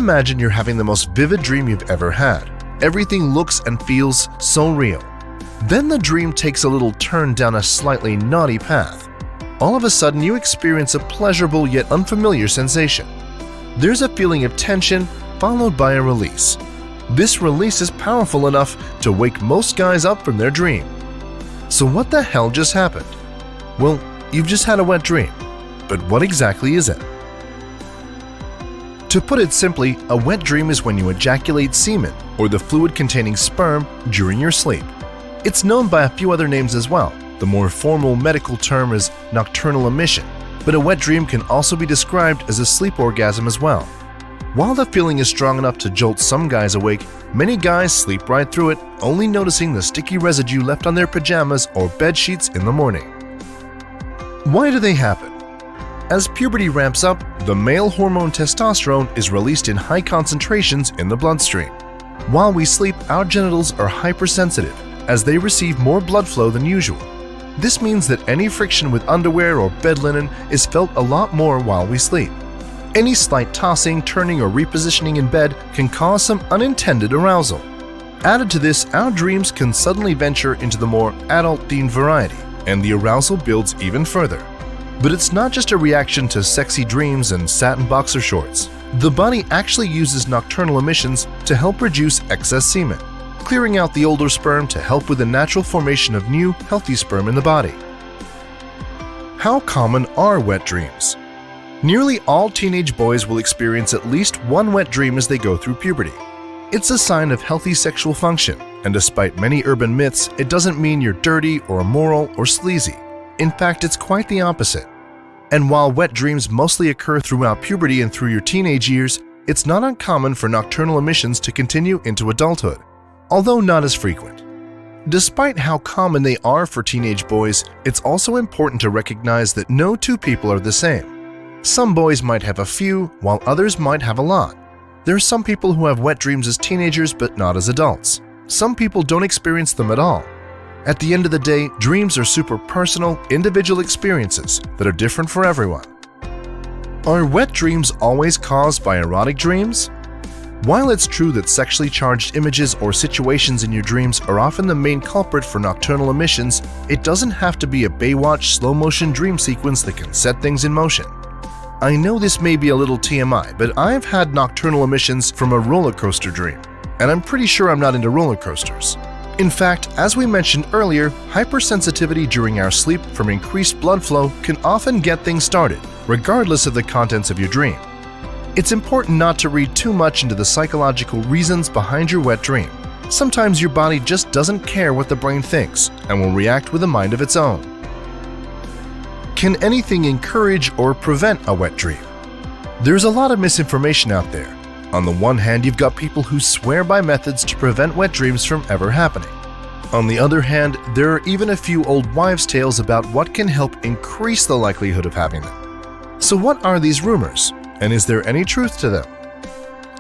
Imagine you're having the most vivid dream you've ever had. Everything looks and feels so real. Then the dream takes a little turn down a slightly naughty path. All of a sudden, you experience a pleasurable yet unfamiliar sensation. There's a feeling of tension followed by a release. This release is powerful enough to wake most guys up from their dream. So what the hell just happened? Well, you've just had a wet dream. But what exactly is it? To put it simply, a wet dream is when you ejaculate semen or the fluid containing sperm during your sleep. It's known by a few other names as well. The more formal medical term is nocturnal emission, but a wet dream can also be described as a sleep orgasm as well. While the feeling is strong enough to jolt some guys awake, many guys sleep right through it, only noticing the sticky residue left on their pajamas or bed sheets in the morning. Why do they happen? As puberty ramps up, the male hormone testosterone is released in high concentrations in the bloodstream. While we sleep, our genitals are hypersensitive as they receive more blood flow than usual. This means that any friction with underwear or bed linen is felt a lot more while we sleep. Any slight tossing, turning, or repositioning in bed can cause some unintended arousal. Added to this, our dreams can suddenly venture into the more adult-themed variety, and the arousal builds even further. But it's not just a reaction to sexy dreams and satin boxer shorts. The body actually uses nocturnal emissions to help reduce excess semen, clearing out the older sperm to help with the natural formation of new, healthy sperm in the body. How common are wet dreams? Nearly all teenage boys will experience at least one wet dream as they go through puberty. It's a sign of healthy sexual function, and despite many urban myths, it doesn't mean you're dirty or immoral or sleazy. In fact, it's quite the opposite. And while wet dreams mostly occur throughout puberty and through your teenage years, it's not uncommon for nocturnal emissions to continue into adulthood, although not as frequent. Despite how common they are for teenage boys, it's also important to recognize that no two people are the same. Some boys might have a few, while others might have a lot. There are some people who have wet dreams as teenagers but not as adults. Some people don't experience them at all. At the end of the day, dreams are super personal, individual experiences that are different for everyone. Are wet dreams always caused by erotic dreams? While it's true that sexually charged images or situations in your dreams are often the main culprit for nocturnal emissions, it doesn't have to be a Baywatch slow-motion dream sequence that can set things in motion. I know this may be a little TMI, but I've had nocturnal emissions from a roller coaster dream, and I'm pretty sure I'm not into roller coasters. In fact, as we mentioned earlier, hypersensitivity during our sleep from increased blood flow can often get things started, regardless of the contents of your dream. It's important not to read too much into the psychological reasons behind your wet dream. Sometimes your body just doesn't care what the brain thinks and will react with a mind of its own. Can anything encourage or prevent a wet dream? There's a lot of misinformation out there. On the one hand, you've got people who swear by methods to prevent wet dreams from ever happening. On the other hand, there are even a few old wives' tales about what can help increase the likelihood of having them. So what are these rumors, and is there any truth to them?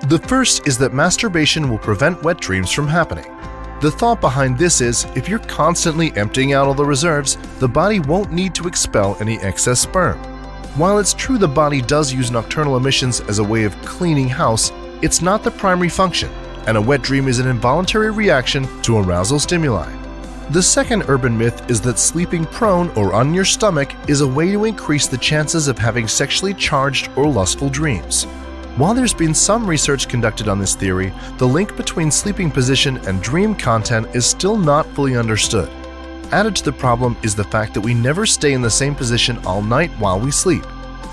The first is that masturbation will prevent wet dreams from happening. The thought behind this is, if you're constantly emptying out all the reserves, the body won't need to expel any excess sperm. While it's true the body does use nocturnal emissions as a way of cleaning house, it's not the primary function, and a wet dream is an involuntary reaction to arousal stimuli. The second urban myth is that sleeping prone or on your stomach is a way to increase the chances of having sexually charged or lustful dreams. While there's been some research conducted on this theory, the link between sleeping position and dream content is still not fully understood. Added to the problem is the fact that we never stay in the same position all night while we sleep.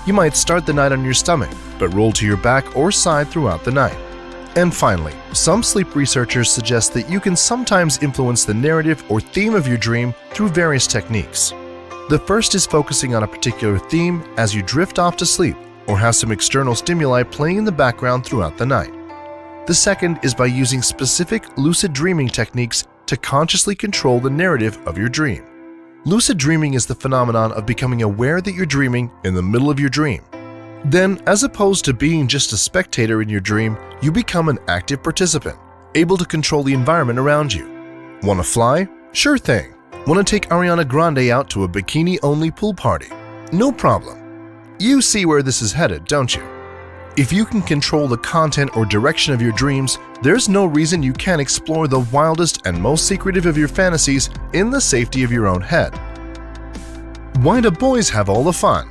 You might start the night on your stomach, but roll to your back or side throughout the night. And finally, some sleep researchers suggest that you can sometimes influence the narrative or theme of your dream through various techniques. The first is focusing on a particular theme as you drift off to sleep, or have some external stimuli playing in the background throughout the night. The second is by using specific lucid dreaming techniques to consciously control the narrative of your dream. Lucid dreaming is the phenomenon of becoming aware that you're dreaming in the middle of your dream. Then, as opposed to being just a spectator in your dream, you become an active participant, able to control the environment around you. Want to fly? Sure thing. Want to take Ariana Grande out to a bikini-only pool party? No problem. You see where this is headed, don't you? If you can control the content or direction of your dreams, there's no reason you can't explore the wildest and most secretive of your fantasies in the safety of your own head. Why do boys have all the fun?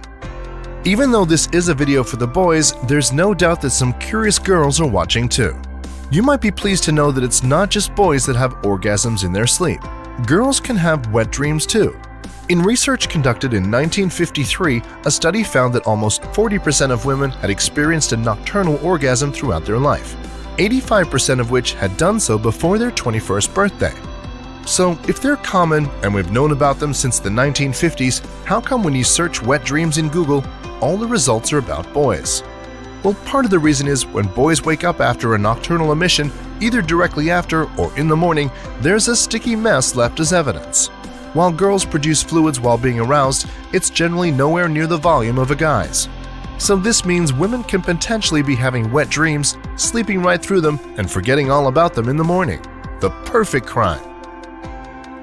Even though this is a video for the boys, there's no doubt that some curious girls are watching too. You might be pleased to know that it's not just boys that have orgasms in their sleep. Girls can have wet dreams too. In research conducted in 1953, a study found that almost 40% of women had experienced a nocturnal orgasm throughout their life, 85% of which had done so before their 21st birthday. So, if they're common and we've known about them since the 1950s, how come when you search wet dreams in Google, all the results are about boys? Well, part of the reason is when boys wake up after a nocturnal emission, either directly after or in the morning, there's a sticky mess left as evidence. While girls produce fluids while being aroused, it's generally nowhere near the volume of a guy's. So this means women can potentially be having wet dreams, sleeping right through them, and forgetting all about them in the morning. The perfect crime.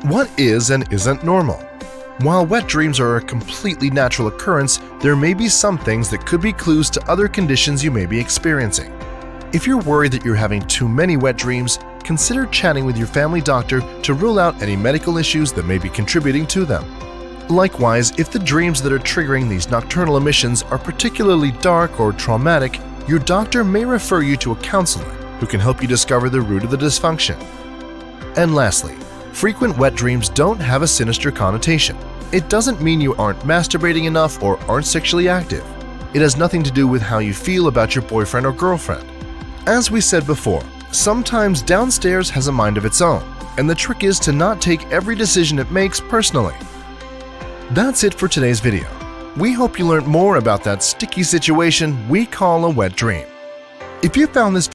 What is and isn't normal? While wet dreams are a completely natural occurrence, there may be some things that could be clues to other conditions you may be experiencing. If you're worried that you're having too many wet dreams, consider chatting with your family doctor to rule out any medical issues that may be contributing to them. Likewise, if the dreams that are triggering these nocturnal emissions are particularly dark or traumatic, your doctor may refer you to a counselor who can help you discover the root of the dysfunction. And lastly, frequent wet dreams don't have a sinister connotation. It doesn't mean you aren't masturbating enough or aren't sexually active. It has nothing to do with how you feel about your boyfriend or girlfriend. As we said before, sometimes downstairs has a mind of its own, and the trick is to not take every decision it makes personally. That's it for today's video. We hope you learned more about that sticky situation we call a wet dream. If you found this